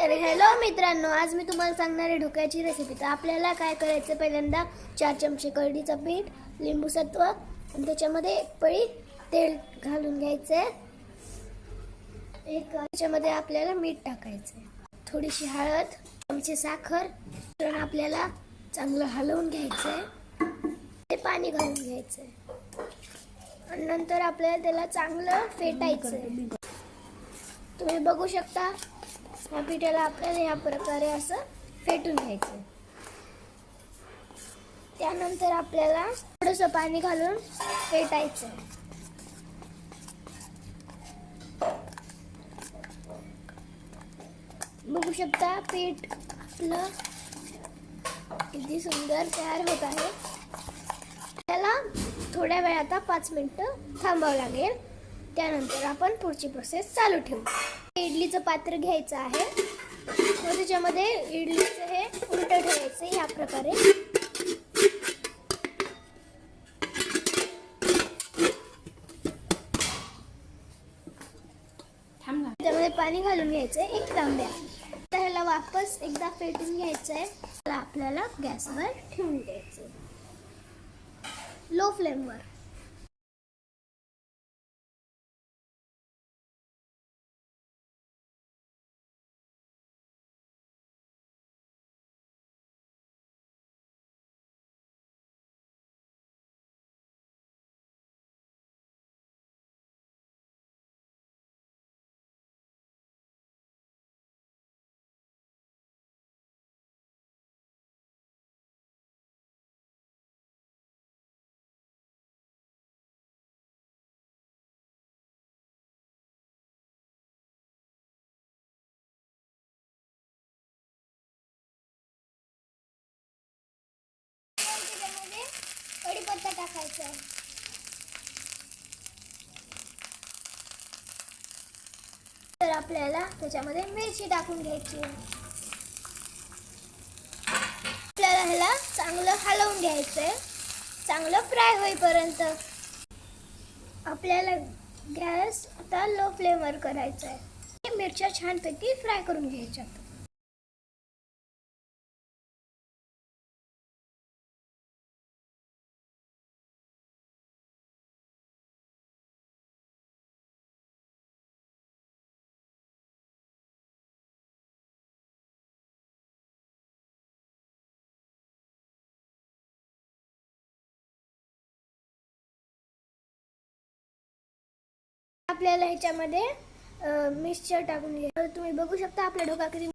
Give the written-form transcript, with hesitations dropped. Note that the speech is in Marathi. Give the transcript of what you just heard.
तर हॅलो मित्रांनो, आज मी तुम्हाला सांगणार आहे ढोकळ्याची रेसिपी। तर आपल्याला काय करायचं, पहिल्यांदा 4 चमचे करडीचं पीठ, लिंबू सत्व आणि त्याच्यामध्ये एक पळी तेल घालून घ्यायचे। त्याच्यामध्ये आपल्याला मीठ टाकायचं, थोडीशी हळद, चमचे साखर, तर आपल्याला चांगलं हलवून घ्यायचंय। ते पाणी घालून घ्यायचंय आणि नंतर आपल्याला त्याला चांगलं फेटायचंय। तुम्ही बघू शकता या पिठाला आपल्याला या प्रकारे असं फेटून घ्यायचं। त्यानंतर आपल्याला थोडंसं पाणी घालून फेटायचं। बघू शकता पीठ आपलं किती सुंदर तयार होत आहे। त्याला थोड्या वेळ आता 5 मिनिटं थांबावं लागेल। त्यानंतर आपण पुढची प्रोसेस चालू ठेवू। इडलीचं पात्र घ्यायचं आहे व त्याच्यामध्ये इडलीचं हे उलटं ठेवायचं या प्रकारे। त्यामध्ये पाणी घालून घ्यायचंय 1 तांब्या। ह्याला वापस एकदा फेटून घ्यायचंय। आपल्याला गॅसवर ठेवून द्यायचं लो फ्लेमवर। कढीपत्ता टाकायचा, तर आपल्याला त्याच्यामध्ये मिरची टाकून घ्यायची। आपल्याला ह्याला चांगलं हलवून घ्यायचंय, चांगलं फ्राय होईपर्यंत। आपल्याला गॅस आता लो फ्लेमवर करायचा आहे। मिरच्या छानपैकी फ्राय करून घ्यायच्या। आपल्याला ह्याच्यामध्ये मिक्सचर टाकून घ्यायचं। तुम्ही बघू शकता आपला ढोकळा किती